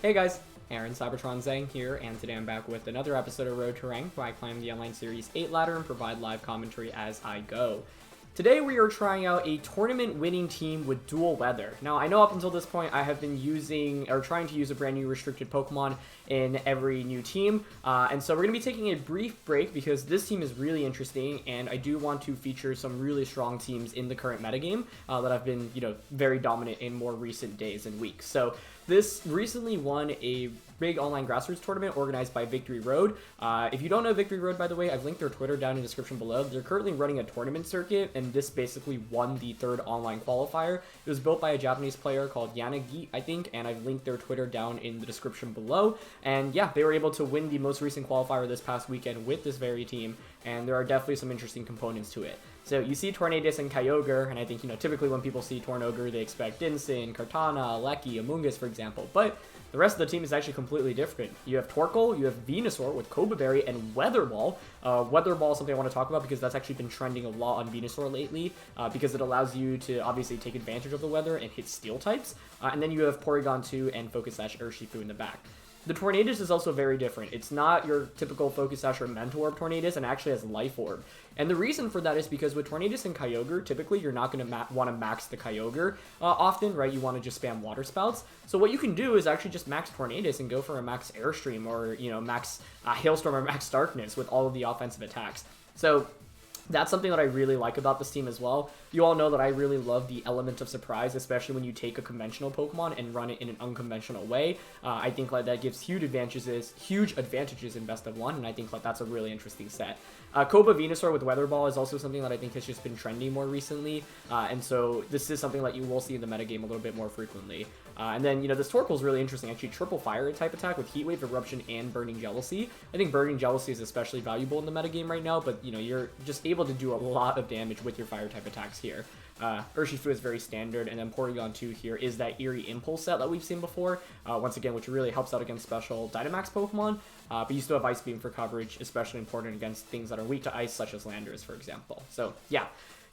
Hey guys, Aaron Cybertron Zhang here, and today I'm back with another episode of Road to Rank, where I climb the Online Series 8 ladder and provide live commentary as I go. Today we are trying out a tournament-winning team with dual weather. Now, I know up until this point I have been trying to use a brand new restricted Pokemon in every new team, and so we're going to be taking a brief break because this team is really interesting, and I do want to feature some really strong teams in the current metagame that have been, very dominant in more recent days and weeks. So this recently won a big online grassroots tournament organized by Victory Road. If you don't know Victory Road, by the way, I've linked their Twitter down in the description below. They're currently running a tournament circuit, and this basically won the third online qualifier. It was built by a Japanese player called Yanagi, I think, and I've linked their Twitter down in the description below. And yeah, they were able to win the most recent qualifier this past weekend with this very team, and there are definitely some interesting components to it. So you see Tornadus and Kyogre, and I think, typically when people see Tornogre, they expect Dinson, Kartana, Leki, Amoonguss, for example. But the rest of the team is actually completely different. You have Torkoal, you have Venusaur with Coba Berry, and Weather Ball. Weather Ball is something I want to talk about because that's actually been trending a lot on Venusaur lately, because it allows you to obviously take advantage of the weather and hit steel types. And then you have Porygon 2 and Focus Sash Urshifu in the back. The Tornadus is also very different. It's not your typical Focus Sash or Mental Orb Tornadus, and actually has Life Orb. And the reason for that is because with Tornadus and Kyogre, typically you're not going to want to max the Kyogre often, right? You want to just spam Water Spouts. So what you can do is actually just max Tornadus and go for a max Airstream or, max Hailstorm or max Darkness with all of the offensive attacks. So that's something that I really like about this team as well. You all know that I really love the element of surprise, especially when you take a conventional Pokemon and run it in an unconventional way. I think that gives huge advantages in Best of 1, and I think that's a really interesting set. Coba Venusaur with Weather Ball is also something that I think has just been trendy more recently, and so this is something that you will see in the metagame a little bit more frequently. And then, this Torkoal is really interesting. Actually, triple fire type attack with Heat Wave, Eruption, and Burning Jealousy. I think Burning Jealousy is especially valuable in the metagame right now, but, you're just able to do a lot of damage with your fire type attacks here. Urshifu is very standard, and then Porygon 2 here is that Eerie Impulse set that we've seen before, once again, which really helps out against special Dynamax Pokemon, but you still have Ice Beam for coverage, especially important against things that are weak to Ice, such as Landorus, for example. So, yeah.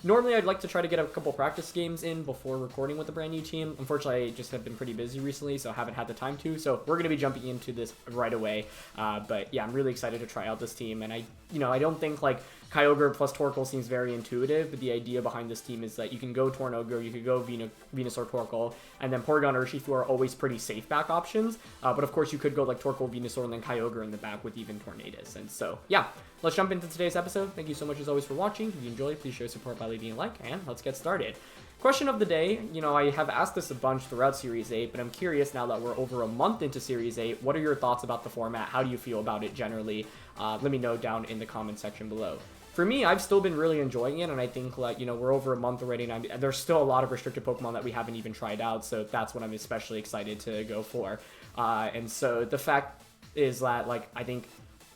Normally, I'd like to try to get a couple practice games in before recording with a brand new team. Unfortunately, I just have been pretty busy recently, so I haven't had the time to. So we're going to be jumping into this right away. But yeah, I'm really excited to try out this team. And I don't think Kyogre plus Torkoal seems very intuitive, but the idea behind this team is that you can go Tornogre, you could go Venusaur, Torkoal, and then Porygon, Urshifu are always pretty safe back options. But of course, you could go Torkoal, Venusaur, and then Kyogre in the back with even Tornadus. And so, yeah, let's jump into today's episode. Thank you so much as always for watching. If you enjoyed, please show support by leaving a like, and let's get started. Question of the day, I have asked this a bunch throughout Series 8, but I'm curious now that we're over a month into Series 8, what are your thoughts about the format? How do you feel about it generally? Let me know down in the comment section below. For me, I've still been really enjoying it, and I think, we're over a month already, and there's still a lot of restricted Pokemon that we haven't even tried out, so that's what I'm especially excited to go for. And so the fact is that, I think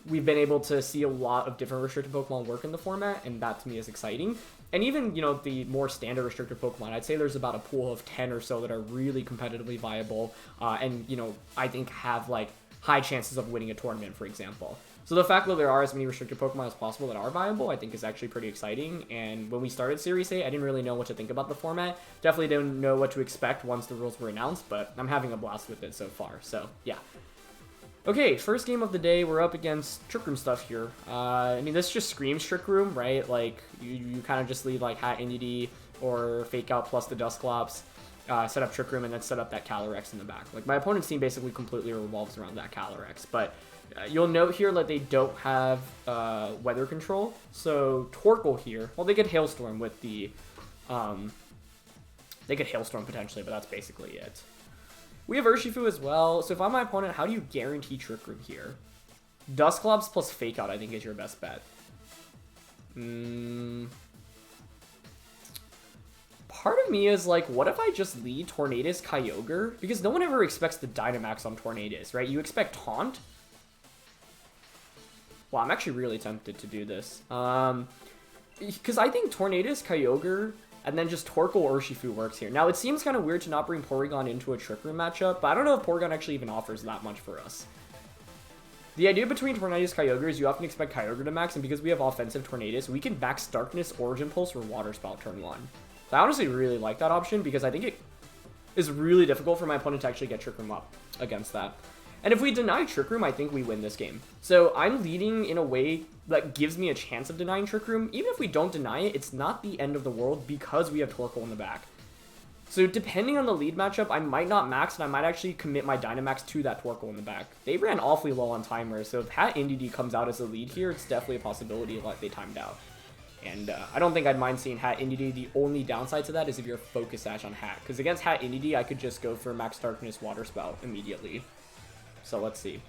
we've been able to see a lot of different restricted Pokemon work in the format, and that to me is exciting. And even, the more standard restricted Pokemon, I'd say there's about a pool of 10 or so that are really competitively viable, and, I think have, high chances of winning a tournament, for example. So the fact that there are as many restricted Pokemon as possible that are viable, I think is actually pretty exciting. And when we started Series 8, I didn't really know what to think about the format. Definitely didn't know what to expect once the rules were announced, but I'm having a blast with it so far. So, yeah. Okay, first game of the day, we're up against Trick Room stuff here. This just screams Trick Room, right? You kind of just leave, Hat Indeedee or Fake Out plus the Dusclops, set up Trick Room, and then set up that Calyrex in the back. My opponent's team basically completely revolves around that Calyrex, but you'll note here that they don't have weather control. So Torkoal here, well, they get Hailstorm with the, they get Hailstorm potentially, but that's basically it. We have Urshifu as well. So if I'm my opponent, how do you guarantee Trick Room here? Dusclops plus Fake Out, I think, is your best bet. Part of me is what if I just lead Tornadus Kyogre? Because no one ever expects the Dynamax on Tornadus, right? You expect Taunt. Well, I'm actually really tempted to do this. Because I think Tornadus Kyogre and then just Torkoal Urshifu works here. Now, it seems kind of weird to not bring Porygon into a Trick Room matchup, but I don't know if Porygon actually even offers that much for us. The idea between Tornadus Kyogre is you often expect Kyogre to max, and because we have offensive Tornadus, we can max Darkness, Origin Pulse, or Water Spout turn 1. So I honestly really like that option because I think it's really difficult for my opponent to actually get Trick Room up against that. And if we deny Trick Room, I think we win this game. So I'm leading in a way that gives me a chance of denying Trick Room. Even if we don't deny it, it's not the end of the world because we have Torkoal in the back. So depending on the lead matchup, I might not max, and I might actually commit my Dynamax to that Torkoal in the back. They ran awfully low on timer, so if Hat Indeedee comes out as a lead here, it's definitely a possibility like they timed out. And I don't think I'd mind seeing Hat Indeedee. The only downside to that is if you're Focus Sash on Hat. Because against Hat Indeedee, I could just go for Max Darkness Water Spout immediately. So let's see.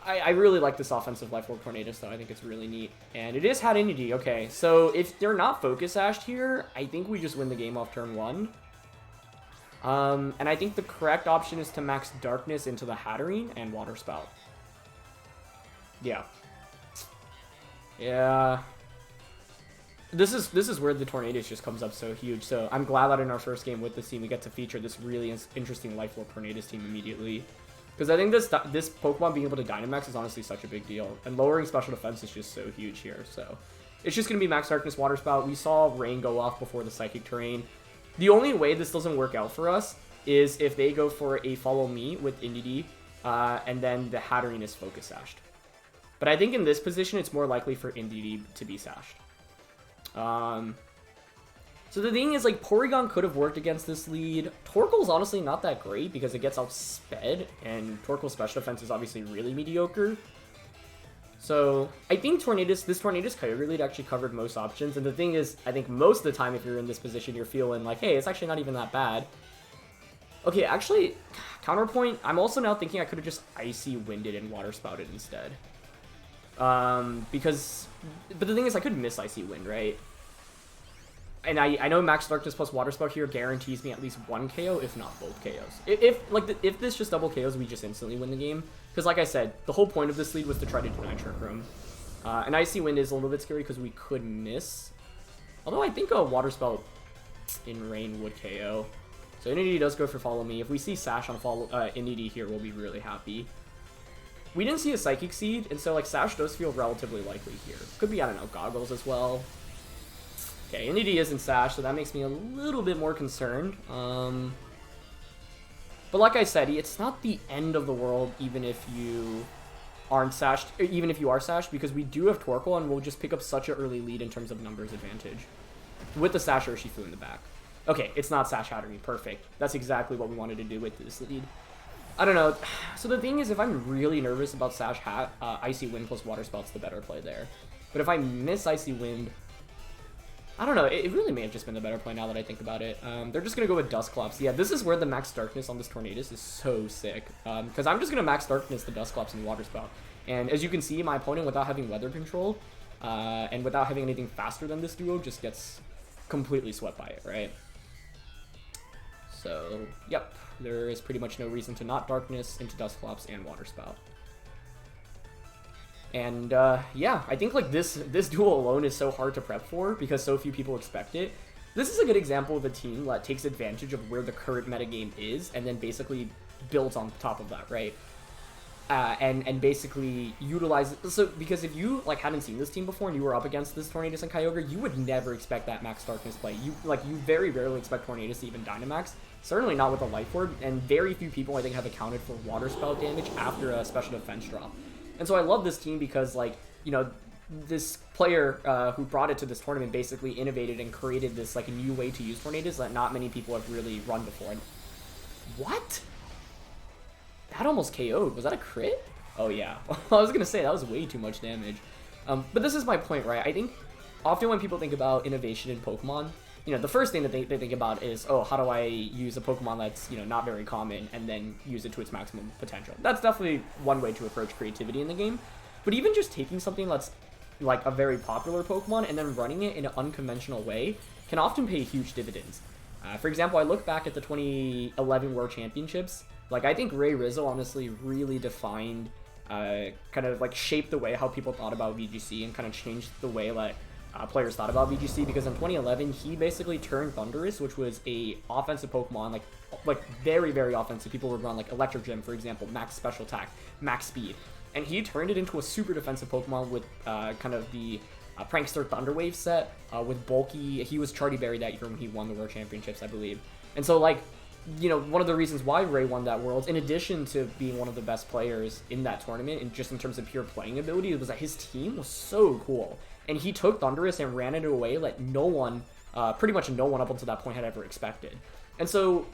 I really like this offensive Life Orb Tornadus, though. I think it's really neat. And it is Hat Indeedee. Okay, so if they're not Focus Sashed here, I think we just win the game off turn 1. And I think the correct option is to Max Darkness into the Hatterene and Water Spout. Yeah. Yeah. This is where the Tornadus just comes up so huge. So I'm glad that in our first game with this team, we get to feature this really interesting Life Orb Tornadus team immediately. Because I think this Pokemon being able to Dynamax is honestly such a big deal. And lowering special defense is just so huge here. So it's just going to be Max Darkness, Water Spout. We saw Rain go off before the Psychic Terrain. The only way this doesn't work out for us is if they go for a Follow Me with Indeedee, and then the Hatterene is Focus Sashed. But I think in this position, it's more likely for Indeedee to be Sashed. So the thing is, like, Porygon could have worked against this lead. Torkoal's honestly not that great because it gets outsped, and Torkoal's special defense is obviously really mediocre. So I think this Tornadus Kyogre lead actually covered most options. And the thing is, I think most of the time if you're in this position, you're feeling like, hey, it's actually not even that bad. Okay, actually, counterpoint, I'm also now thinking I could have just Icy Winded and Water Spouted instead. But the thing is, I could miss Icy Wind, right? And I know Max Darkness plus Water Spout here guarantees me at least one KO, if not both KOs. If this just double KOs, we just instantly win the game. Because like I said, the whole point of this lead was to try to deny Trick Room. And Icy Wind is a little bit scary because we could miss. Although I think a Water Spout in Rain would KO. So Indeedee does go for Follow Me. If we see Sash on Indeedee here, we'll be really happy. We didn't see a Psychic Seed, and so like Sash does feel relatively likely here. Could be, I don't know, Goggles as well. Okay, Indeedee isn't Sash, so that makes me a little bit more concerned. But like I said, it's not the end of the world even if you aren't Sashed, or even if you are Sashed, because we do have Torkoal, and we'll just pick up such an early lead in terms of numbers advantage. With the Sash Urshifu in the back. Okay, it's not Sash Hatterene. Perfect. That's exactly what we wanted to do with this lead. I don't know. So the thing is, if I'm really nervous about Sash Hat, Icy Wind plus Water Spout's the better play there. But if I miss Icy Wind, I don't know. It really may have just been the better play now that I think about it. They're just going to go with Dusclops. Yeah, this is where the Max Darkness on this Tornadus is so sick. Because I'm just going to Max Darkness the Dusclops and Water Spout. And as you can see, my opponent, without having Weather Control, and without having anything faster than this duo, just gets completely swept by it, right? So, yep. There is pretty much no reason to not Darkness into Dusclops and Water Spout. And yeah, I think like this duel alone is so hard to prep for because so few people expect it. This is a good example of a team that takes advantage of where the current metagame is and then basically builds on top of that, right? And basically utilize it. So because if you like hadn't seen this team before and you were up against this Tornadus and Kyogre, you would never expect that Max Darkness play. You very rarely expect Tornadus to even Dynamax. Certainly not with a Life Orb, and very few people I think have accounted for Water Spout damage after a special defense drop. And so I love this team because, like, you know, this player who brought it to this tournament basically innovated and created this, like, a new way to use Tornadus that not many people have really run before. And what? That almost KO'd. Was that a crit? Oh, yeah. I was going to say, that was way too much damage. But this is my point, right? I think often when people think about innovation in Pokemon, you know, the first thing that they think about is, oh, how do I use a Pokemon that's, you know, not very common and then use it to its maximum potential. That's definitely one way to approach creativity in the game. But even just taking something that's like a very popular Pokemon and then running it in an unconventional way can often pay huge dividends. For example, I look back at the 2011 World Championships. Like, I think Ray Rizzo honestly really defined, kind of like shaped the way how people thought about VGC and kind of changed the way that players thought about VGC, because in 2011 he basically turned Thundurus, which was a offensive Pokemon, like very, very offensive. People would run like Electric Gym, for example, max special attack, max speed, and he turned it into a super defensive Pokemon with kind of the Prankster Thunderwave set with bulky. He was Charty Berry that year when he won the World Championships, I believe. And so like you know, one of the reasons why Ray won that Worlds, in addition to being one of the best players in that tournament, and just in terms of pure playing ability, was that his team was so cool. And he took Thundurus and ran it away like no one, pretty much no one up until that point had ever expected. And so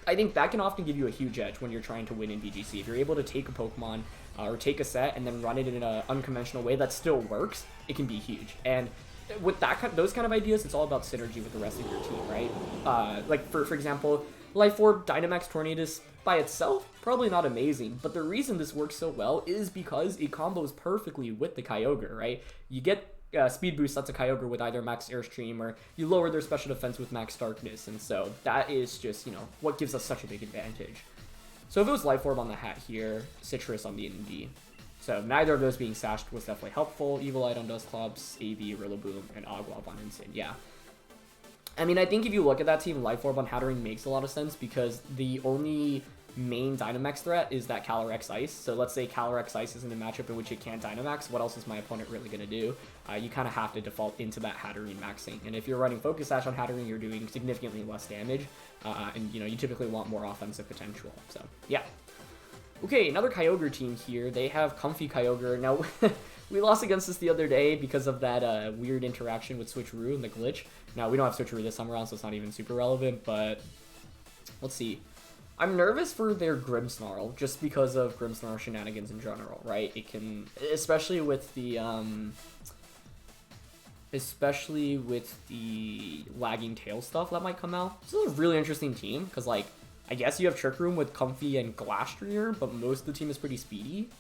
I think that can often give you a huge edge when you're trying to win in VGC. If you're able to take a Pokemon or take a set and then run it in an unconventional way that still works, it can be huge. And with those kind of ideas, it's all about synergy with the rest of your team, right? Like for example, Life Orb Dynamax Tornadus by itself, probably not amazing, but the reason this works so well is because it combos perfectly with the Kyogre, right? You get speed boost that's a Kyogre with either Max Airstream, or you lower their special defense with Max Darkness, and so that is just, you know, what gives us such a big advantage. So if it was Life Orb on the hat here, Citrus on the Indeedee. So neither of those being sashed was definitely helpful. Evilite on Dusclops, AV, Rillaboom, and Oglop on Incin, yeah. I mean, I think if you look at that team, Life Orb on Hatterene makes a lot of sense because the only main Dynamax threat is that Calyrex-Ice. So let's say Calyrex-Ice is in a matchup in which it can't Dynamax. What else is my opponent really going to do? You kind of have to default into that Hatterene maxing. And if you're running Focus Sash on Hatterene, you're doing significantly less damage. And, you know, you typically want more offensive potential. So, yeah. Okay, another Kyogre team here. They have Comfey Kyogre. Now, we lost against this the other day because of that weird interaction with Switcheroo and the glitch. Now, we don't have Switcheroo this time around, so it's not even super relevant, but let's see. I'm nervous for their Grimmsnarl, just because of Grimmsnarl shenanigans in general, right? It can, especially with the lagging tail stuff that might come out. This is a really interesting team, because, like, I guess you have Trick Room with Comfey and Glastrier, but most of the team is pretty speedy.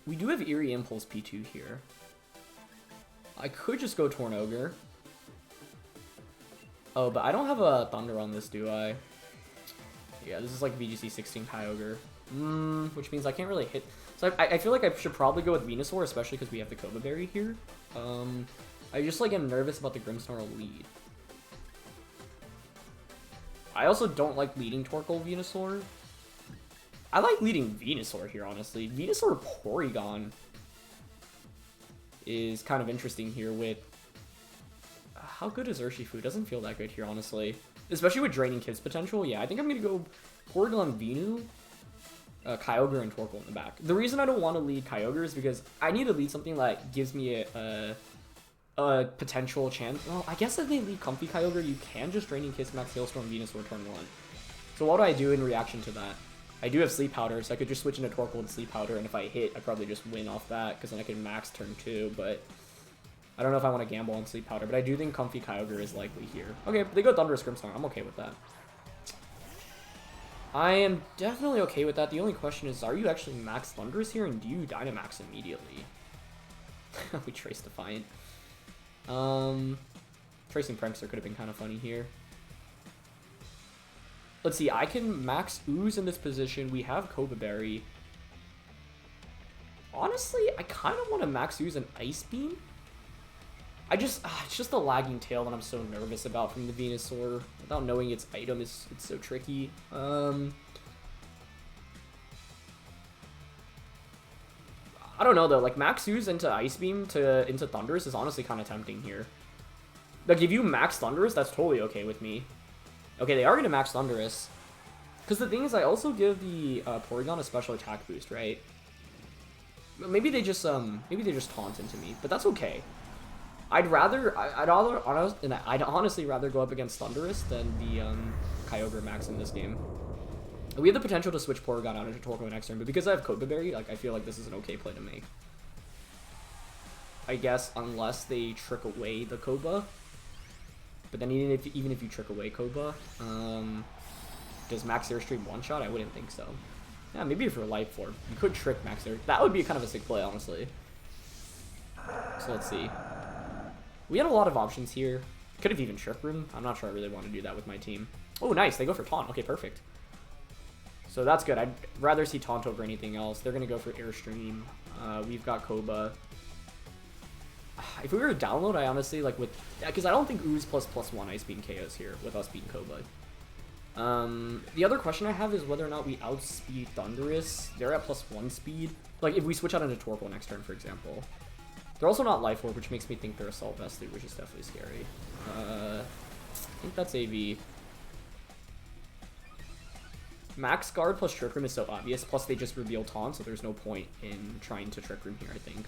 We do have Eerie Impulse P2 here. I could just go Tornogre. Oh, but I don't have a Thunder on this, do I? Yeah, this is like VGC 16 Kyogre. Which means I can't really hit. So I feel like I should probably go with Venusaur, especially because we have the Coba Berry here. I just like am nervous about the Grimmsnarl lead. I also don't like leading Torkoal Venusaur. I like leading Venusaur here, honestly. Venusaur Porygon is kind of interesting here with... How good is Urshifu? Doesn't feel that good here, honestly. Especially with draining Kids potential. Yeah, I think I'm going to go Porygon Venu, Kyogre, and Torkoal in the back. The reason I don't want to lead Kyogre is because I need to lead something that gives me a potential chance. Well, I guess if they lead Comfey Kyogre, you can just Draining Kiss, Max Hailstorm, Venusaur turn 1. So what do I do in reaction to that? I do have Sleep Powder, so I could just switch into Torkoal and Sleep Powder, and if I hit, I'd probably just win off that, because then I can max turn 2, but I don't know if I want to gamble on Sleep Powder, but I do think Comfey Kyogre is likely here. Okay, they go Thundurus Grimmsnarl. I'm okay with that. I am definitely okay with that. The only question is, are you actually max Thundurus here, and do you Dynamax immediately? We Trace Defiant. Tracing Prankster could have been kind of funny here. Let's see, I can max Ooze in this position. We have Coba Berry. Honestly, I kind of want to max Ooze an Ice Beam. it's just the lagging tail that I'm so nervous about from the Venusaur. Without knowing its item, it's so tricky. I don't know though, like max Ooze into Ice Beam into Thundurus is honestly kind of tempting here. Like if you max Thundurus, that's totally okay with me. Okay, they are gonna max Thundurus. Because the thing is, I also give the Porygon a special attack boost, right? Maybe they just taunt into me, but that's okay. I'd honestly rather go up against Thundurus than the Kyogre max in this game. We have the potential to switch Porygon out into Torkoal next turn, but because I have Coba Berry, like I feel like this is an okay play to make. I guess unless they trick away the Coba. But then even if you trick away Coba, does Max Airstream one-shot? I wouldn't think so. Yeah, maybe if you're Life Orb, you could trick Max Air. That would be kind of a sick play, honestly. So let's see. We had a lot of options here. Could have even Trick Room. I'm not sure I really want to do that with my team. Oh, nice. They go for Taunt. Okay, perfect. So that's good. I'd rather see Taunt over anything else. They're going to go for Airstream. We've got Coba. If we were to download, I honestly, like, with... Because I don't think Ooze ++1 Ice Beam KOs here with us beating Coba. The other question I have is whether or not we outspeed Thundurus. They're at +1 speed. Like, if we switch out into Torkoal next turn, for example. They're also not Life Orb, which makes me think they're Assault Vested, which is definitely scary. I think that's AV. Max Guard plus Trick Room is so obvious, plus they just reveal Taunt, so there's no point in trying to Trick Room here, I think.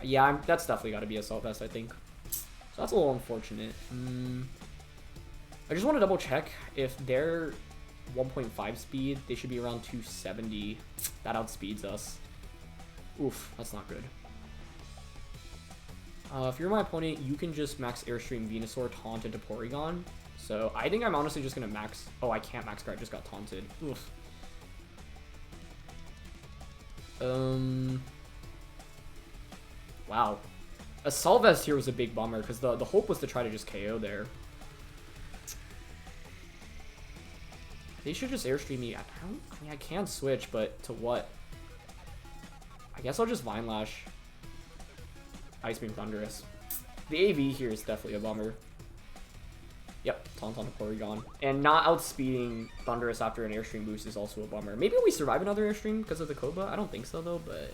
Yeah, that's definitely got to be Assault Vest, I think. So that's a little unfortunate. I just want to double check if they're 1.5 speed, they should be around 270. That outspeeds us. Oof, that's not good. If you're my opponent, you can just max Airstream Venusaur taunt into Porygon. So I think I'm honestly just going to max... Oh, I can't max guard, I just got taunted. Oof. Wow. Assault Vest here was a big bummer, because the hope was to try to just KO there. They should just Airstream me. I mean, I can switch, but to what? I guess I'll just Vine Lash. Ice Beam Thundurus. The AV here is definitely a bummer. Yep, Taunt on a Porygon. And not outspeeding Thundurus after an Airstream boost is also a bummer. Maybe we survive another Airstream because of the Coba? I don't think so, though, but...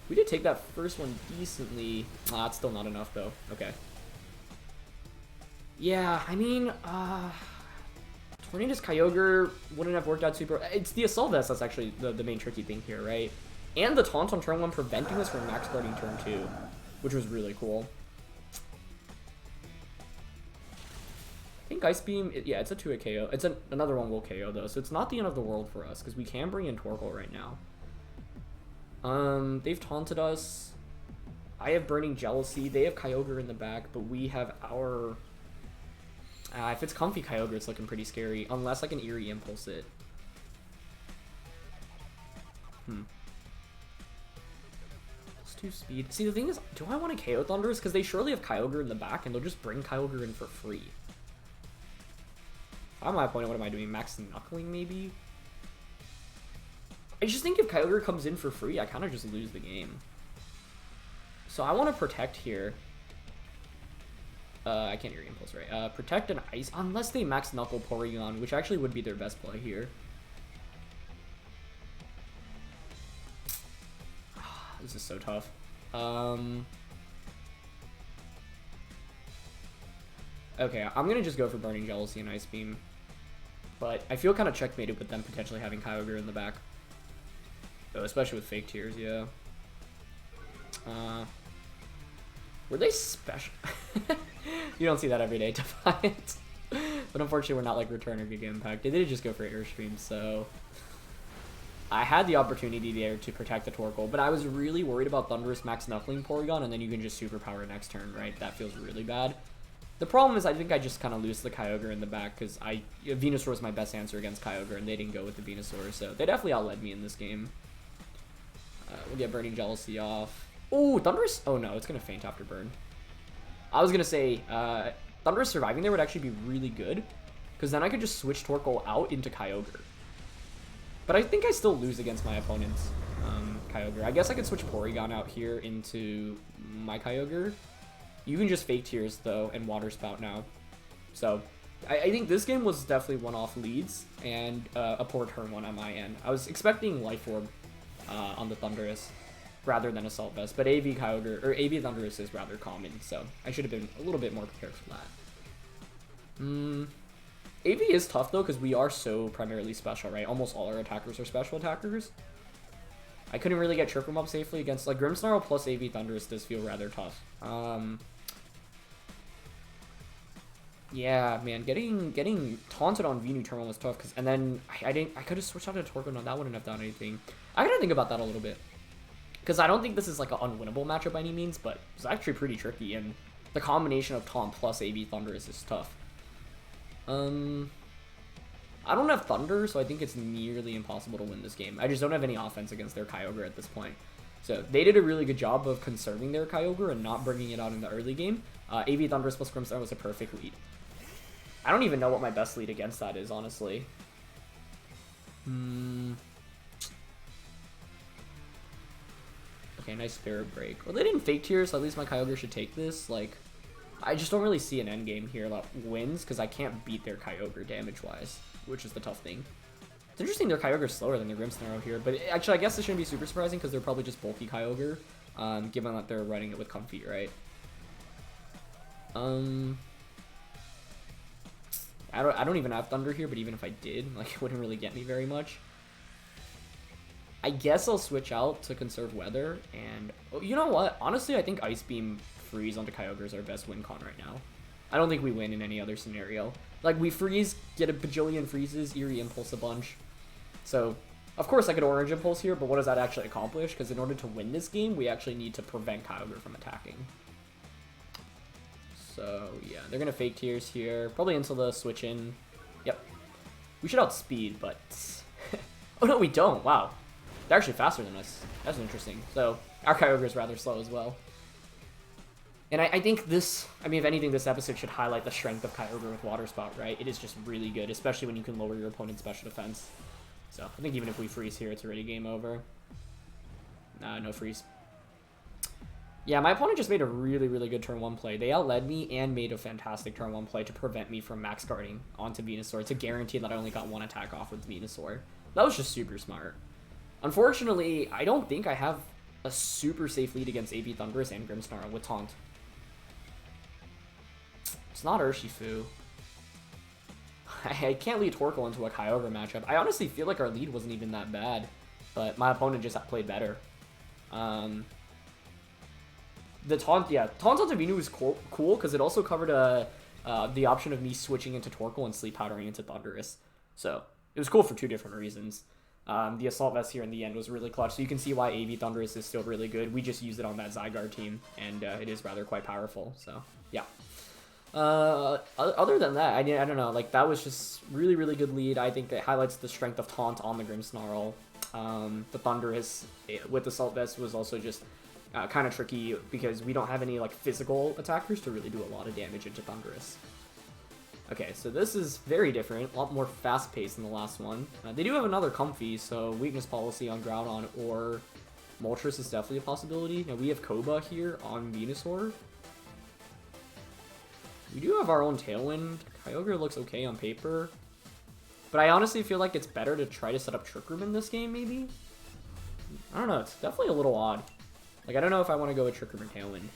We did take that first one decently. Ah, it's still not enough, though. Okay. Yeah, I mean, Tornadus Kyogre wouldn't have worked out super... It's the Assault Vest that's actually the main tricky thing here, right? And the Taunt on turn 1 preventing us from max guarding turn 2, which was really cool. I think Ice Beam, yeah, it's a 2-hit KO. It's another one will KO, though, so it's not the end of the world for us, because we can bring in Torkoal right now. They've taunted us. I have Burning Jealousy. They have Kyogre in the back, but we have our... if it's Comfey Kyogre, it's looking pretty scary, unless I can Eerie Impulse it. Plus 2 speed. See, the thing is, do I want to KO Thundurus? Because they surely have Kyogre in the back, and they'll just bring Kyogre in for free. If I'm my opponent, what am I doing? Max Knuckling, maybe? I just think if Kyogre comes in for free, I kind of just lose the game. So I want to Protect here. I can't Eerie Impulse, right? Protect and Ice, unless they Max Knuckle Porygon, which actually would be their best play here. This is so tough. Okay, I'm gonna just go for Burning Jealousy and Ice Beam. But I feel kind of checkmated with them potentially having Kyogre in the back. Oh, especially with Fake Tears, yeah. Were they special? You don't see that every day, Defiant. But unfortunately, we're not like Return or Giga Impact. They did just go for Airstream, so... I had the opportunity there to protect the Torkoal, but I was really worried about Thundurus Max Knuckling Porygon, and then you can just Superpower next turn, right? That feels really bad. The problem is I think I just kind of lose the Kyogre in the back, because Venusaur was my best answer against Kyogre, and they didn't go with the Venusaur, so they definitely outled me in this game. We'll get Burning Jealousy off. Oh, Thundurus? Oh no, it's going to faint after burn. I was going to say, Thundurus surviving there would actually be really good, because then I could just switch Torkoal out into Kyogre. But I think I still lose against my opponent's Kyogre. I guess I could switch Porygon out here into my Kyogre. You can just Fake Tears, though, and Water Spout now. So, I think this game was definitely one-off leads, and a poor turn 1 on my end. I was expecting Life Orb on the Thundurus, rather than Assault Vest, but AV Kyogre, or AV Thundurus is rather common, so I should have been a little bit more prepared for that. AV is tough, though, because we are so primarily special, right? Almost all our attackers are special attackers. I couldn't really get Trick Room up safely against, like, Grimmsnarl plus AV Thundurus does feel rather tough. Yeah, man, getting taunted on Venu turn 1 was tough, and then I could have switched out to Torkoal, no, that wouldn't have done anything. I gotta think about that a little bit, because I don't think this is like an unwinnable matchup by any means, but it's actually pretty tricky, and the combination of Taunt plus AV Thundurus is tough. I don't have Thunder, so I think it's nearly impossible to win this game. I just don't have any offense against their Kyogre at this point. So they did a really good job of conserving their Kyogre and not bringing it out in the early game. AV Thundurus plus Grimmsnarl was a perfect lead. I don't even know what my best lead against that is, honestly. Okay, nice Spirit Break. Well, they didn't Fake Tears, so at least my Kyogre should take this. Like, I just don't really see an endgame here that wins, because I can't beat their Kyogre damage-wise, which is the tough thing. It's interesting their Kyogre is slower than their Grimmsnarl here, but actually I guess this shouldn't be super surprising, because they're probably just bulky Kyogre, given that they're running it with Comfey, right? I don't even have Thunder here, but even if I did, like, it wouldn't really get me very much. I guess I'll switch out to conserve weather, and oh, you know what? Honestly, I think Ice Beam freeze onto Kyogre is our best win con right now. I don't think we win in any other scenario. Like, we freeze, get a bajillion freezes, Eerie Impulse a bunch. So, of course I could Orange Impulse here, but what does that actually accomplish? Because in order to win this game, we actually need to prevent Kyogre from attacking. So, yeah, they're going to Fake Tears here, probably until the switch in. Yep. We should outspeed, but... oh, no, we don't. Wow. They're actually faster than us. That's interesting. So, our Kyogre is rather slow as well. And I think this, I mean, if anything, this episode should highlight the strength of Kyogre with Water Spout, right? It is just really good, especially when you can lower your opponent's special defense. So, I think even if we freeze here, it's already game over. Nah, no freeze. Yeah, my opponent just made a really, really good turn 1 play. They outled me and made a fantastic turn 1 play to prevent me from max guarding onto Venusaur to guarantee that I only got 1 attack off with Venusaur. That was just super smart. Unfortunately, I don't think I have a super safe lead against AP Thundurus and Grimmsnarl with Taunt. It's not Urshifu. I can't lead Torkoal into a Kyogre matchup. I honestly feel like our lead wasn't even that bad, but my opponent just played better. The Taunt, yeah, Taunt onto Venu was cool because it also covered the option of me switching into Torkoal and Sleep Powdering into Thundurus. So, it was cool for 2 different reasons. The Assault Vest here in the end was really clutch, so you can see why AV Thundurus is still really good. We just used it on that Zygarde team, and it is rather quite powerful, so, yeah. Other than that, I don't know, like, that was just really, really good lead. I think it highlights the strength of Taunt on the Grimmsnarl. The Thundurus with the Assault Vest was also just kind of tricky because we don't have any, like, physical attackers to really do a lot of damage into Thundurus. Okay, so this is very different, a lot more fast-paced than the last one. They do have another Comfey, so Weakness Policy on Groudon or Moltres is definitely a possibility. Now, we have Coba here on Venusaur. We do have our own Tailwind. Kyogre looks okay on paper. But I honestly feel like it's better to try to set up Trick Room in this game, maybe? I don't know, it's definitely a little odd. Like, I don't know if I want to go with Trick Room or Tailwind.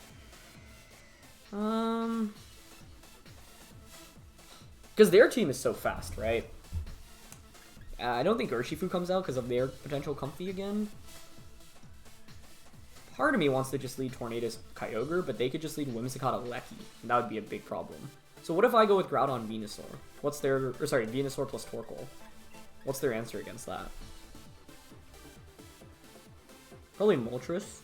Because their team is so fast, right? I don't think Urshifu comes out because of their potential Comfey again. Part of me wants to just lead Tornadus Kyogre, but they could just lead Whimsicott Lillaboom. That would be a big problem. So what if I go with Groudon Venusaur? What's their... or sorry, Venusaur plus Torkoal. What's their answer against that? Probably Moltres.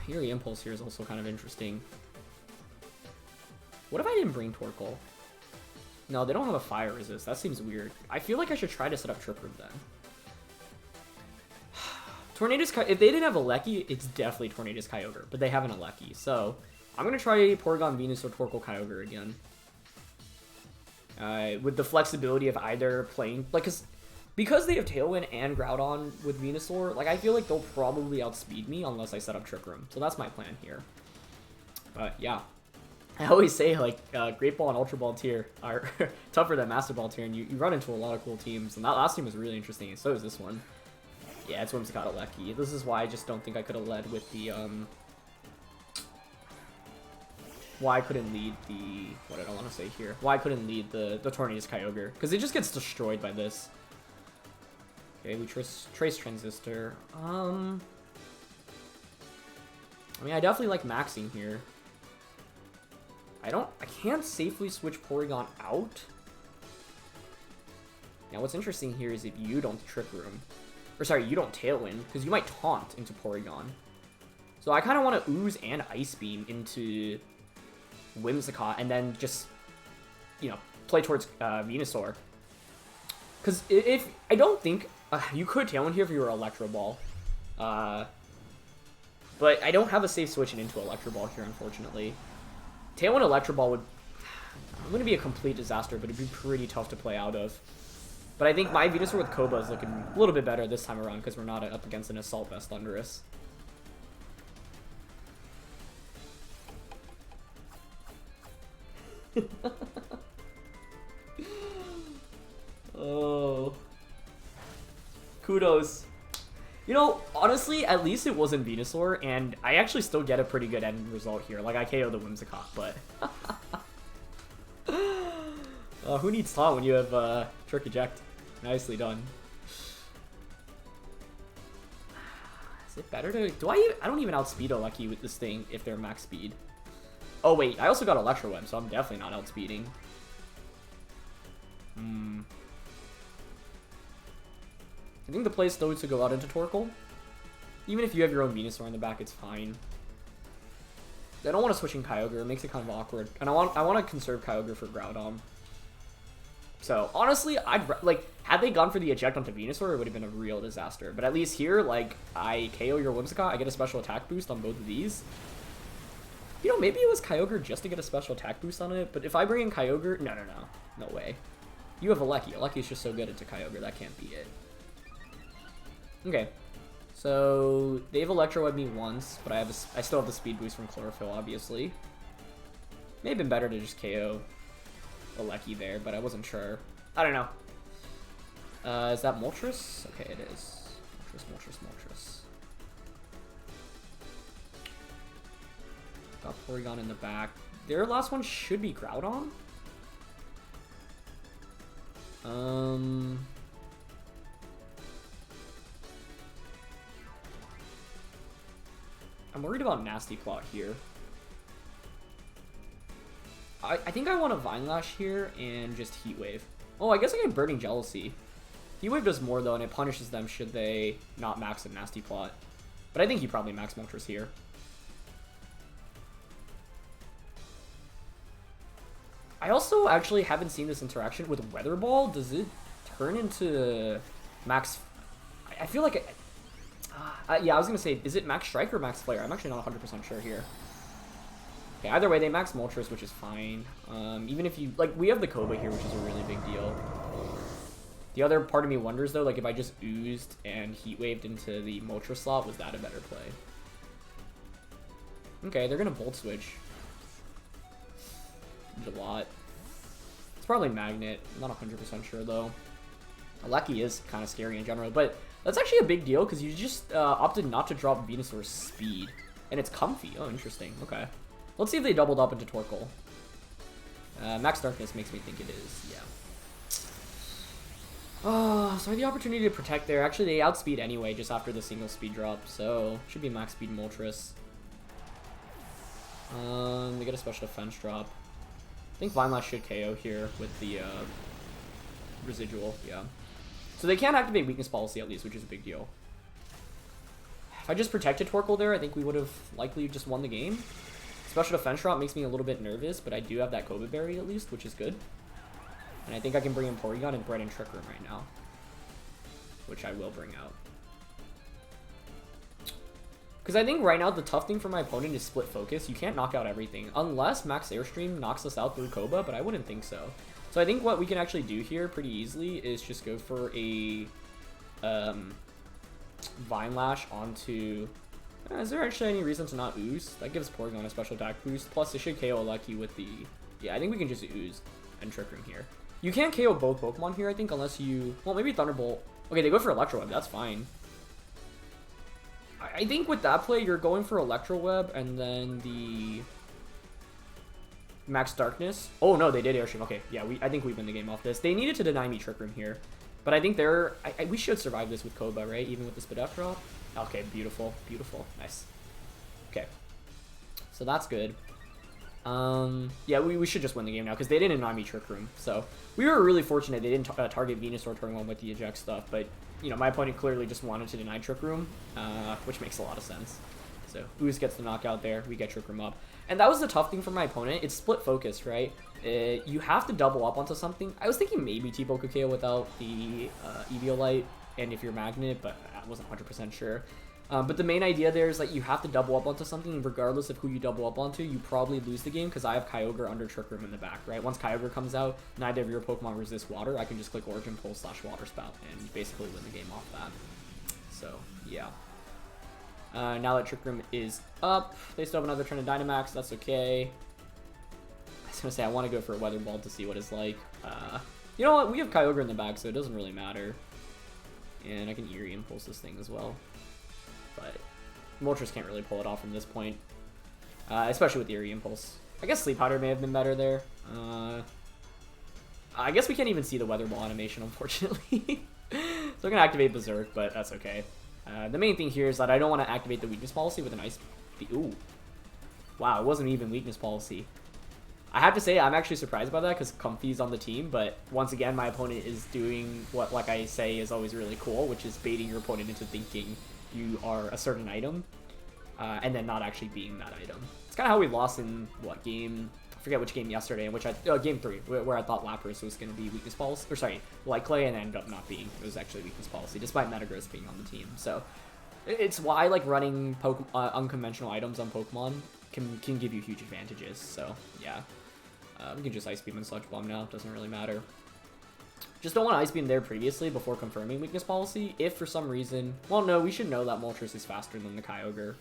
Eerie Impulse here is also kind of interesting. What if I didn't bring Torkoal? No, they don't have a Fire Resist. That seems weird. I feel like I should try to set up Trick Room then. Tornadus, if they didn't have a Lillaboom, it's definitely Tornadus Kyogre, but they have an Lillaboom. So, I'm going to try Porygon Venusaur Torkoal Kyogre again. With the flexibility of either playing... like, because they have Tailwind and Groudon with Venusaur, like, I feel like they'll probably outspeed me unless I set up Trick Room. So that's my plan here. But, yeah. I always say, like, Great Ball and Ultra Ball tier are tougher than Master Ball tier, and you run into a lot of cool teams. And that last team was really interesting, and so is this one. Yeah, it's Whimsicott Lillaboom. This is why I just don't think I could have led with the, why I couldn't lead the... what did I want to say here? Why I couldn't lead the Tornadus Kyogre. Because it just gets destroyed by this. Okay, we trace Transistor. I mean, I definitely like maxing here. I can't safely switch Porygon out. Now, what's interesting here is if you don't Trick Room, or sorry, you don't Tailwind, because you might Taunt into Porygon. So I kind of want to Ooze and Ice Beam into Whimsicott, and then just, you know, play towards Venusaur. Because if I don't think you could Tailwind here if you were Electro Ball, but I don't have a safe switching into Electro Ball here, unfortunately. Tailwind Electro Ball wouldn't be a complete disaster, but it'd be pretty tough to play out of. But I think my Venusaur with Coba is looking a little bit better this time around because we're not up against an Assault Vest Thundurus. Oh. Kudos. You know, honestly, at least it wasn't Venusaur, and I actually still get a pretty good end result here. Like, I KO the Whimsicott, but... who needs taunt when you have Trick Eject? Nicely done. Is it better to... I don't even outspeed Regieleki with this thing if they're max speed. Oh, wait, I also got Electro Web, so I'm definitely not outspeeding. I think the play is still to go out into Torkoal. Even if you have your own Venusaur in the back, it's fine. I don't want to switch in Kyogre. It makes it kind of awkward. And I want to conserve Kyogre for Groudon. So, honestly, had they gone for the eject onto Venusaur, it would have been a real disaster. But at least here, like, I KO your Whimsicott, I get a special attack boost on both of these. You know, maybe it was Kyogre just to get a special attack boost on it, but if I bring in Kyogre... No way. You have Regieleki. Regieleki is just so good into Kyogre, that can't be it. Okay. So, they've Electro Webbed me once, but I still have the speed boost from Chlorophyll, obviously. May have been better to just KO Regieleki there, but I wasn't sure. I don't know. Is that Moltres? Okay, it is. Moltres. Got Porygon in the back. Their last one should be Groudon. I'm worried about Nasty Plot here. I think I want a Vine Lash here and just Heat Wave. Oh, I guess I get Burning Jealousy. Heat Wave does more though, and it punishes them should they not max a Nasty Plot. But I think he probably max Moltres here. I also actually haven't seen this interaction with Weather Ball. Does it turn into max... I feel like... yeah, I was going to say, is it max Strike or max Flare? I'm actually not 100% sure here. Okay, either way, they max Moltres, which is fine. Even if you... Like, we have the Coba here, which is a really big deal. The other part of me wonders, though, like, if I just oozed and Heat Waved into the Moltres slot, was that a better play? Okay, they're going to Volt Switch. A lot. It's probably Magnet. I'm not 100% sure though. Regieleki is kind of scary in general, but that's actually a big deal because you just opted not to drop Venusaur's speed, and it's Comfey. Oh, interesting. Okay, let's see if they doubled up into Torkoal. Max Darkness makes me think it is. Yeah. Oh, so I had the opportunity to protect there. Actually, they outspeed anyway just after the single speed drop, so should be max speed Moltres. They get a special defense drop. I think Vine Lash should KO here with the residual, yeah. So they can't activate Weakness Policy at least, which is a big deal. If I just protected Torkoal there, I think we would have likely just won the game. Special Defense Drop makes me a little bit nervous, but I do have that Coba Berry at least, which is good. And I think I can bring in Porygon and Bread and Trick Room right now, which I will bring out. Because I think right now the tough thing for my opponent is Split Focus. You can't knock out everything. Unless Max Airstream knocks us out through Coba, but I wouldn't think so. So I think what we can actually do here pretty easily is just go for a Vine Lash onto... is there actually any reason to not Ooze? That gives Porygon a special attack boost. Plus it should KO Regieleki with the... Yeah, I think we can just Ooze and Trick Room here. You can't KO both Pokemon here, I think, unless you... Well, maybe Thunderbolt. Okay, they go for Electro Web. That's fine. I think with that play, you're going for Electro Web and then the Max Darkness. Oh no, they did Airstream. Okay, yeah, I think we win the game off this. They needed to deny me Trick Room here, but I think we should survive this with Coba, right? Even with the Spit F drop. Okay, beautiful, beautiful, nice. Okay, so that's good. Yeah, we should just win the game now because they didn't deny me Trick Room. So we were really fortunate they didn't target Venusaur turn 1 with the eject stuff, but. You know, my opponent clearly just wanted to deny Trick Room, which makes a lot of sense. So, Ooze gets the knockout there. We get Trick Room up. And that was the tough thing for my opponent. It's Split Focus, right? You have to double up onto something. I was thinking maybe T-Bow could KO without the Eviolite and if you're Magnet, but I wasn't 100% sure. But the main idea there is that you have to double up onto something, and regardless of who you double up onto, you probably lose the game because I have Kyogre under Trick Room in the back, right? Once Kyogre comes out, neither of your Pokemon resist water, I can just click Origin Pulse / Water Spout and basically win the game off that. So, yeah. Now that Trick Room is up, they still have another turn of Dynamax, that's okay. I was going to say, I want to go for a Weather Ball to see what it's like. You know what, we have Kyogre in the back, so it doesn't really matter. And I can Eerie Impulse this thing as well. but Moltres can't really pull it off from this point, especially with the Eerie Impulse. I guess Sleep Powder may have been better there. I guess we can't even see the Weather Ball animation, unfortunately. So I'm going to activate Berserk, but that's okay. The main thing here is that I don't want to activate the Weakness Policy with an Ice... Ooh. Wow, it wasn't even Weakness Policy. I have to say, I'm actually surprised by that because Comfey's on the team, but once again, my opponent is doing what, like I say, is always really cool, which is baiting your opponent into thinking you are a certain item, and then not actually being that item. It's kind of how we lost in, what, game... I forget which game yesterday, in which game 3, where I thought Lapras was going to be Weakness Policy, or sorry, Light Clay, and ended up not being. It was actually Weakness Policy, despite Metagross being on the team. So, it's why, like, running unconventional items on Pokemon can give you huge advantages, so, yeah. We can just Ice Beam and Sludge Bomb now, doesn't really matter. Just don't want to Ice Beam there previously before confirming Weakness Policy, if for some reason... Well, no, we should know that Moltres is faster than the Kyogre.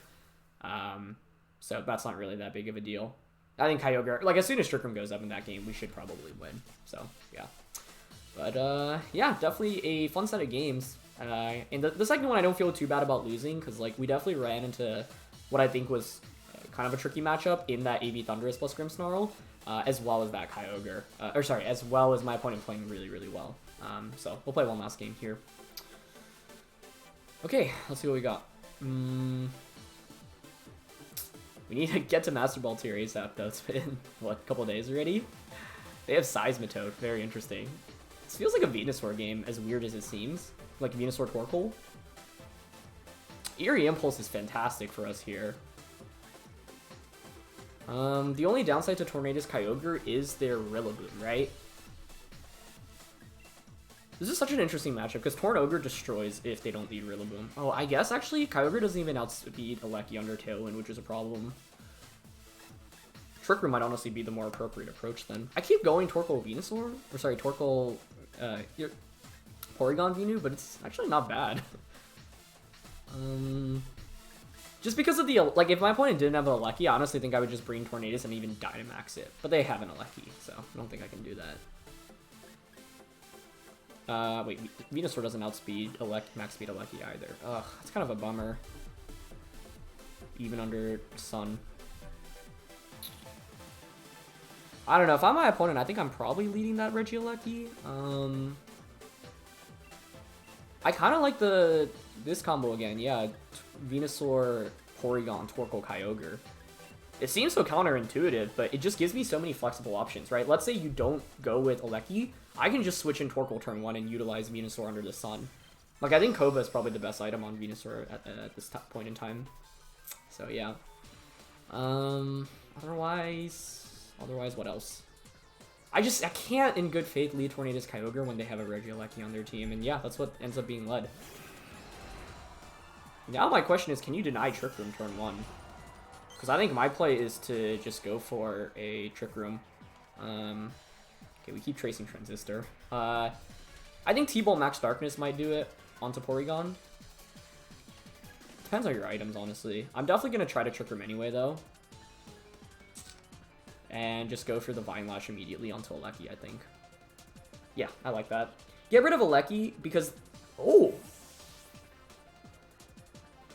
So that's not really that big of a deal. I think Kyogre... Like, as soon as Trick Room goes up in that game, we should probably win. So, yeah. But, yeah, definitely a fun set of games. And the second one I don't feel too bad about losing, because, like, we definitely ran into what I think was kind of a tricky matchup in that AV Thundurus plus Grimmsnarl. As well as that Kyogre, as well as my opponent playing really, really well. So we'll play one last game here. Okay, let's see what we got. We need to get to Master Ball tier ASAP though. It's been, what, a couple days already? They have Seismitoad, very interesting. This feels like a Venusaur game, as weird as it seems. Like Venusaur Torkoal. Eerie Impulse is fantastic for us here. The only downside to Tornadus Kyogre is their Rillaboom, right? This is such an interesting matchup, because Tornogre destroys if they don't lead Rillaboom. Oh, I guess, actually, Kyogre doesn't even outspeed Alecki under Tailwind, which is a problem. Trick Room might honestly be the more appropriate approach, then. I keep going Torkoal Venusaur, or sorry, Torkoal, Porygon Venu, but it's actually not bad. Just because of the, like, if my opponent didn't have an Alecki, I honestly think I would just bring Tornadus and even Dynamax it. But they have an Alecki, so I don't think I can do that. Wait, Venusaur doesn't outspeed max speed Alecki either. Ugh, that's kind of a bummer. Even under Sun. I don't know, if I'm my opponent, I think I'm probably leading that Regieleki. I kind of like this combo again, yeah. Venusaur, Porygon, Torkoal, Kyogre. It seems so counterintuitive, but it just gives me so many flexible options, right? Let's say you don't go with Alecki, I can just switch in Torkoal turn 1 and utilize Venusaur under the Sun. Like, I think Coba is probably the best item on Venusaur at this point in time. So, yeah. Otherwise, what else? I can't in good faith lead Tornadus Kyogre when they have a Regieleki on their team, and yeah, that's what ends up being led. Now my question is, can you deny Trick Room turn 1? Because I think my play is to just go for a Trick Room. Okay, we keep tracing Transistor. I think T-Ball Max Darkness might do it onto Porygon. Depends on your items, honestly. I'm definitely going to try to Trick Room anyway, though. And just go for the Vine Lash immediately onto Alecki, I think. Yeah, I like that. Get rid of Alecki because... Oh!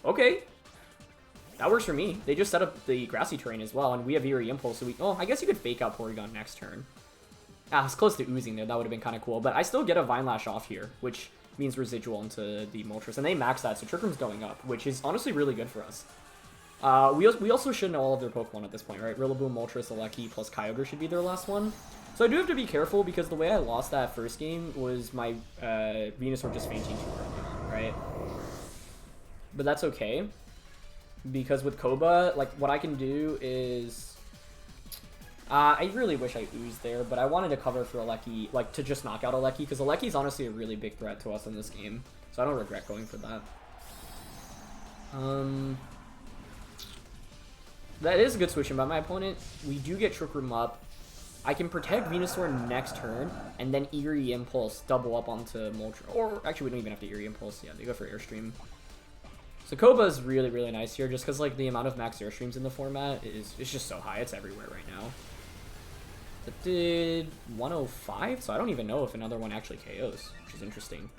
Okay. That works for me. They just set up the grassy terrain as well, and we have Eerie Impulse, so we... Oh, I guess you could fake out Porygon next turn. Ah, it's close to oozing there. That would have been kind of cool. But I still get a Vine Lash off here, which means residual into the Moltres. And they max that, so Trick Room's going up, which is honestly really good for us. We also should know all of their Pokemon at this point, right? Rillaboom, Moltres, Alecki, plus Kyogre should be their last one. So I do have to be careful, because the way I lost that first game was my Venusaur just fainting too early, right? But that's okay, because with Coba, like, what I can do is... I really wish I oozed there, but I wanted to cover for Alecki, like, to just knock out Alecki, because Alecki's honestly a really big threat to us in this game, so I don't regret going for that. That is a good switch in by my opponent. We do get Trick Room up. I can protect Venusaur next turn, and then Eerie Impulse double up onto Moltres. Or, actually, we don't even have to Eerie Impulse. Yeah, they go for Airstream. So Coba is really, really nice here, just because, like, the amount of max Airstreams in the format is just so high. It's everywhere right now. That did 105, so I don't even know if another one actually KOs, which is interesting.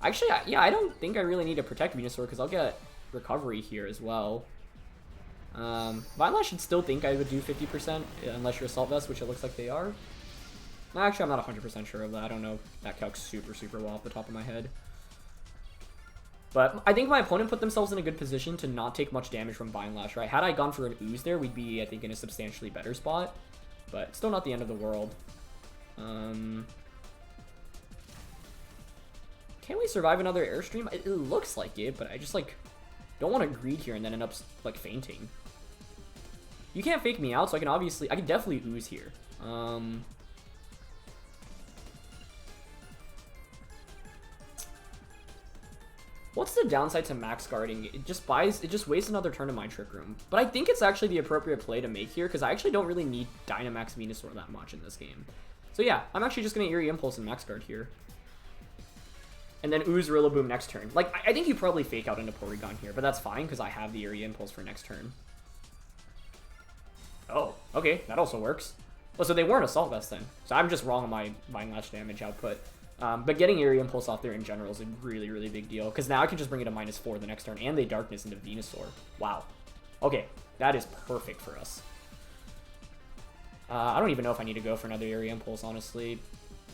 Actually, yeah, I don't think I really need to protect Venusaur because I'll get recovery here as well. Vinelash should still think I would do 50% unless you're Assault Vest, which it looks like they are. Actually, I'm not 100% sure of that. I don't know that calc super well off the top of my head. But I think my opponent put themselves in a good position to not take much damage from Vinelash, right? Had I gone for an Ooze there, we'd be, I think, in a substantially better spot. But still not the end of the world. Can we survive another Airstream? It looks like it, but I just, like, don't want to greed here and then end up, like, fainting. You can't fake me out, so I can definitely Ooze here. What's the downside to max guarding? It just wastes another turn in my Trick Room. But I think it's actually the appropriate play to make here, because I actually don't really need Dynamax Venusaur that much in this game. So yeah, I'm actually just going to Eerie Impulse and max guard here. And then Ooze Rillaboom next turn. Like, I think you probably fake out into Porygon here, but that's fine, because I have the Eerie Impulse for next turn. Oh, okay, that also works. Oh, so they weren't Assault Vest then. So I'm just wrong on my Vinelash damage output. But getting Eerie Impulse off there in general is a really big deal, because now I can just bring it to -4 the next turn, and they Darkness into Venusaur. Wow. Okay, that is perfect for us. I don't even know if I need to go for another Eerie Impulse, honestly.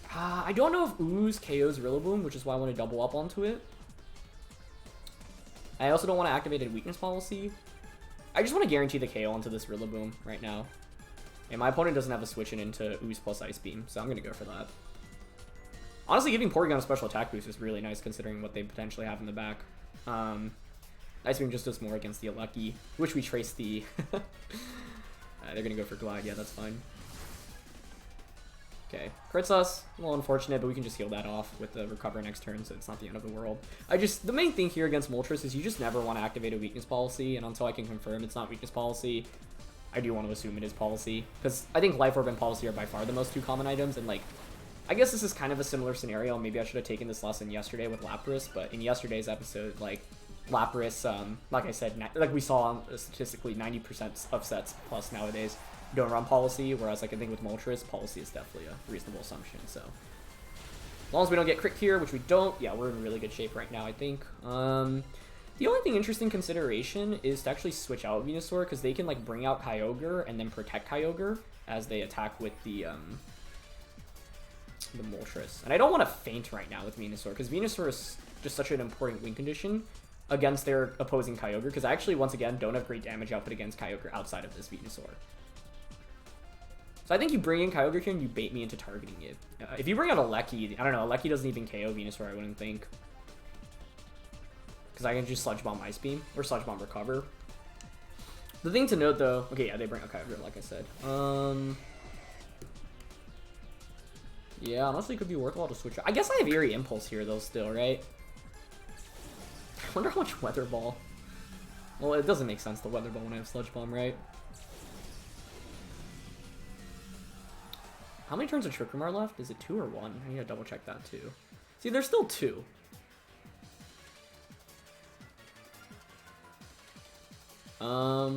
I don't know if Ooze KOs Rillaboom, which is why I want to double up onto it. I also don't want to activate a weakness policy. I just want to guarantee the KO onto this Rillaboom right now. And my opponent doesn't have a switch in into Ooze plus Ice Beam, so I'm going to go for that. Honestly, giving Porygon a special attack boost is really nice considering what they potentially have in the back. Ice Beam just does more against the Gieleki, which we trace the... they're going to go for Glide. Yeah, that's fine. Okay, crits us. A little unfortunate, but we can just heal that off with the Recover next turn, so it's not the end of the world. The main thing here against Moltres is you just never want to activate a weakness policy, and until I can confirm it's not weakness policy, I do want to assume it is policy. Because I think Life Orb and Policy are by far the most two common items, and like, I guess this is kind of a similar scenario. Maybe I should have taken this lesson yesterday with Lapras, but in yesterday's episode, like, Lapras, like I said, like we saw statistically 90% of sets plus nowadays don't run policy, whereas like I think with Moltres, policy is definitely a reasonable assumption. So as long as we don't get crit here, which we don't, yeah, we're in really good shape right now, I think. The only thing interesting consideration is to actually switch out Venusaur, because they can like bring out Kyogre and then protect Kyogre as they attack with the Moltres. And I don't want to faint right now with Venusaur, because Venusaur is just such an important win condition against their opposing Kyogre, because I actually, once again, don't have great damage output against Kyogre outside of this Venusaur. So I think you bring in Kyogre here and you bait me into targeting it. If you bring out a Gieleki, I don't know, a Gieleki doesn't even KO Venusaur, I wouldn't think. Because I can just Sludge Bomb Ice Beam, or Sludge Bomb Recover. The thing to note though, okay, yeah, they bring out Kyogre, like I said. Yeah, honestly, it could be worthwhile to switch out. I guess I have Eerie Impulse here though still, right? I wonder how much Weather Ball. Well, it doesn't make sense to Weather Ball when I have Sludge Bomb, right? How many turns of Trick Room are left? Is it 2 or 1? I need to double check that too. See, there's still 2. I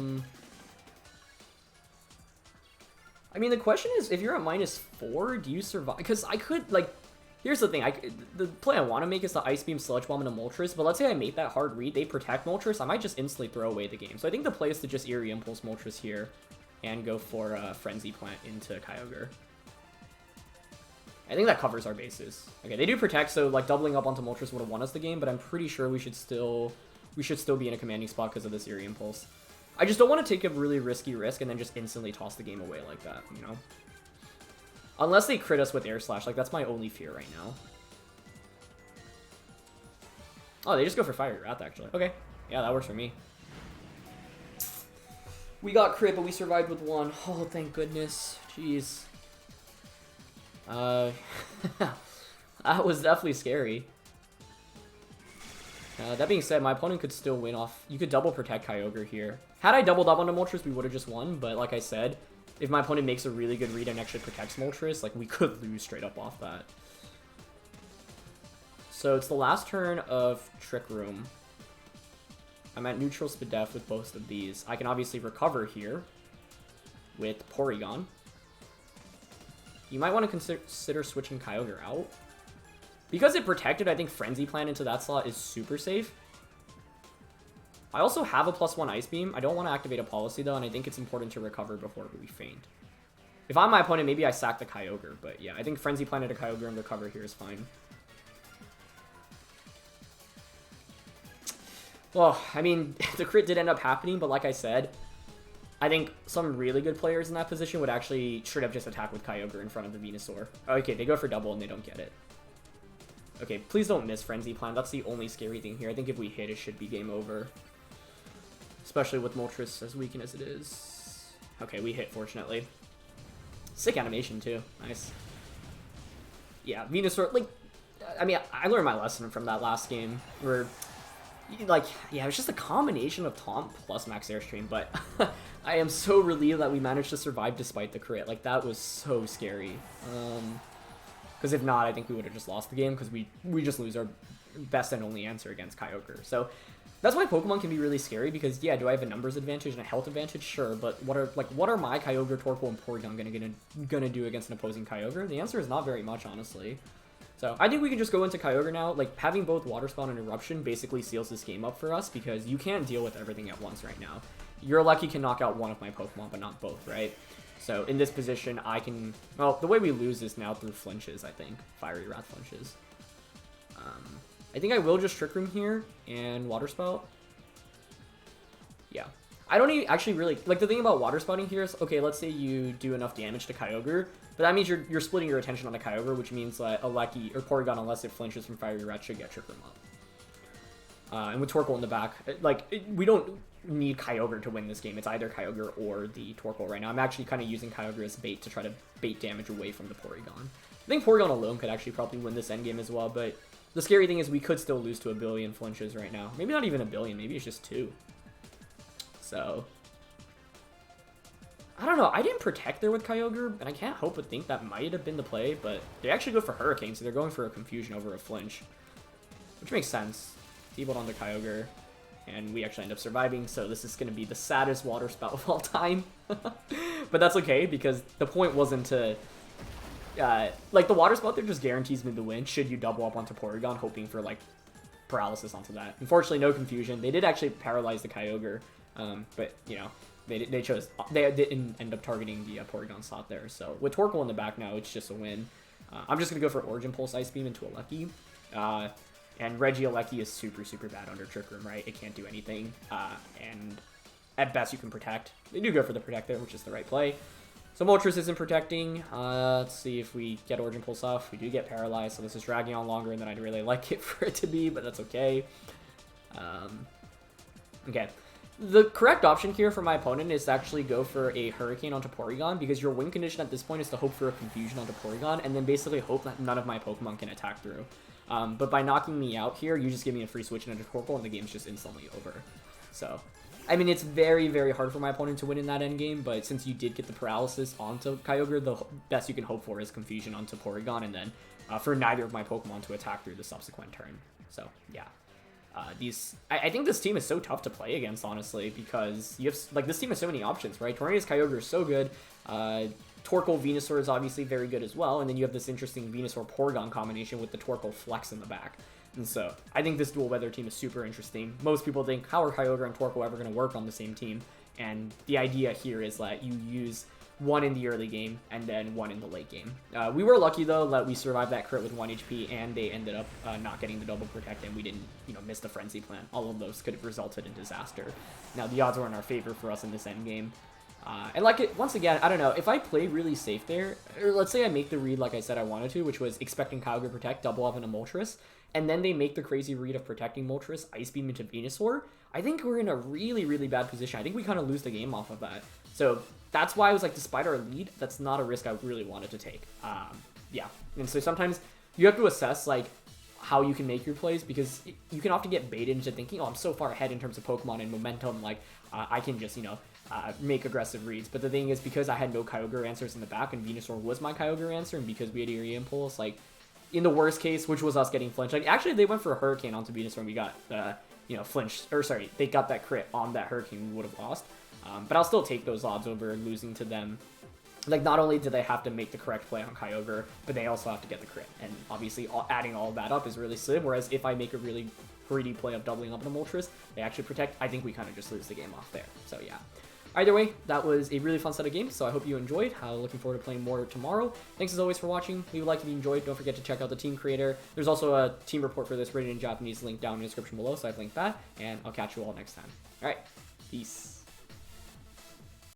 mean, the question is, if you're at -4, do you survive? Because I could, like, here's the thing. The play I want to make is the Ice Beam, Sludge Bomb, and a Moltres, but let's say I make that hard read, they protect Moltres, I might just instantly throw away the game. So I think the play is to just Eerie Impulse Moltres here and go for Frenzy Plant into Kyogre. I think that covers our bases. Okay, they do protect, so like doubling up onto Moltres would have won us the game, but I'm pretty sure we should still be in a commanding spot because of this Eerie Impulse. I just don't want to take a really risky risk and then just instantly toss the game away like that, you know? Unless they crit us with Air Slash, like that's my only fear right now. Oh, they just go for Fiery Wrath actually. Okay, yeah, that works for me. We got crit, but we survived with 1. Oh, thank goodness. Jeez. That was definitely scary. That being said, my opponent could still win off... You could double protect Kyogre here. Had I doubled up onto Moltres, we would have just won, but like I said, if my opponent makes a really good read and actually protects Moltres, like we could lose straight up off that. So it's the last turn of Trick Room. I'm at neutral Spadef with both of these. I can obviously recover here with Porygon. You might want to consider switching Kyogre out. Because it protected, I think Frenzy Plant into that slot is super safe. I also have a +1 Ice Beam. I don't want to activate a Policy, though, and I think it's important to recover before we faint. If I'm my opponent, maybe I sack the Kyogre, but yeah, I think Frenzy Plant a Kyogre and recover here is fine. Well, I mean, the crit did end up happening, but like I said, I think some really good players in that position would actually straight up just attack with Kyogre in front of the Venusaur. Okay, they go for double and they don't get it. Okay, please don't miss Frenzy Plant. That's the only scary thing here. I think if we hit, it should be game over. Especially with Moltres as weakened as it is. Okay, we hit, fortunately. Sick animation, too. Nice. Yeah, Venusaur, like, I mean, I learned my lesson from that last game, where, like, yeah, it was just a combination of Taunt plus Max Airstream, but I am so relieved that we managed to survive despite the crit. Like, that was so scary. Because if not, I think we would have just lost the game, because we just lose our best and only answer against Kyogre. So that's why Pokemon can be really scary, because yeah, do I have a numbers advantage and a health advantage? Sure, but what are my Kyogre, Torkoal, and Porygon gonna do against an opposing Kyogre? The answer is not very much, honestly. So I think we can just go into Kyogre now. Like, having both Water Spout and Eruption basically seals this game up for us, because you can't deal with everything at once right now. Rillaboom can knock out one of my Pokemon, but not both, right? So in this position, I can... Well, the way we lose is now through flinches, I think. Fiery Wrath flinches. I think I will just Trick Room here and Water Spout. Yeah. I don't even actually really... Like, the thing about Water Spouting here is, okay, let's say you do enough damage to Kyogre, but that means you're splitting your attention on the Kyogre, which means that Licky or Porygon, unless it flinches from Fiery Wrath, should get Trick Room up. And with Torkoal in the back, we don't need Kyogre to win this game. It's either Kyogre or the Torkoal right now. I'm actually kind of using Kyogre as bait to try to bait damage away from the Porygon. I think Porygon alone could actually probably win this endgame as well, but the scary thing is we could still lose to 1 billion flinches right now. Maybe not even 1 billion, maybe it's just 2. So, I don't know. I didn't protect there with Kyogre, and I can't help but think that might have been the play, but they actually go for Hurricane, so they're going for a confusion over a flinch, which makes sense. T-Bolt onto Kyogre, and we actually end up surviving, so this is going to be the saddest Water Spout of all time. But that's okay, because the point wasn't to... like, the Water Spout there just guarantees me the win, should you double up onto Porygon, hoping for, like, paralysis onto that. Unfortunately, no confusion. They did actually paralyze the Kyogre, but, you know, they didn't end up targeting the Porygon slot there. So, with Torkoal in the back now, it's just a win. I'm just going to go for Origin Pulse Ice Beam into a Lucky. And Regieleki is super, super bad under Trick Room, right? It can't do anything. And at best, you can protect. They do go for the Protect there, which is the right play. So Moltres isn't protecting. Let's see if we get Origin Pulse off. We do get paralyzed, so this is dragging on longer than I'd really like it for it to be, but that's okay. Okay. The correct option here for my opponent is to actually go for a Hurricane onto Porygon, because your win condition at this point is to hope for a confusion onto Porygon, and then basically hope that none of my Pokemon can attack through. But by knocking me out here, you just give me a free switch into Torkoal, and the game's just instantly over. So, I mean, it's very, very hard for my opponent to win in that endgame, but since you did get the paralysis onto Kyogre, the best you can hope for is confusion onto Porygon, and then for neither of my Pokemon to attack through the subsequent turn. So, yeah. I think this team is so tough to play against, honestly, because you have, like, this team has so many options, right? Tornadus Kyogre is so good. Torkoal Venusaur is obviously very good as well, and then you have this interesting Venusaur Porygon combination with the Torkoal Flex in the back. And so, I think this dual weather team is super interesting. Most people think, how are Kyogre and Torkoal ever going to work on the same team? And the idea here is that you use one in the early game and then one in the late game. We were lucky, though, that we survived that crit with 1 HP, and they ended up not getting the double protect, and we didn't, miss the Frenzy Plant. All of those could have resulted in disaster. Now, the odds were in our favor for us in this endgame. And once again, I don't know, if I play really safe there, or let's say I make the read like I said I wanted to, which was expecting Kyogre Protect, double up into Moltres, and then they make the crazy read of protecting Moltres, Ice Beam into Venusaur, I think we're in a really, really bad position. I think we kind of lose the game off of that. So that's why I was like, despite our lead, that's not a risk I really wanted to take. Yeah, and so sometimes you have to assess, like, how you can make your plays, because you can often get baited into thinking, oh, I'm so far ahead in terms of Pokemon and momentum, like, I can just, make aggressive reads. But the thing is, because I had no Kyogre answers in the back, and Venusaur was my Kyogre answer, and because we had Eerie Impulse, like, in the worst case, which was us getting flinched, like, actually, they went for a Hurricane onto Venusaur, and we got, flinched, or sorry, they got that crit on that Hurricane, we would have lost. But I'll still take those odds over losing to them like, not only do they have to make the correct play on Kyogre, but they also have to get the crit. And obviously, adding all of that up is really slim, whereas if I make a really greedy play of doubling up on the Moltres, they actually protect, I think we kind of just lose the game off there. So yeah. Either way, that was a really fun set of games, so I hope you enjoyed. Looking forward to playing more tomorrow. Thanks as always for watching. Leave a like if you enjoyed. Don't forget to check out the team creator. There's also a team report for this written in Japanese linked down in the description below, so I've linked that, and I'll catch you all next time. Alright, peace.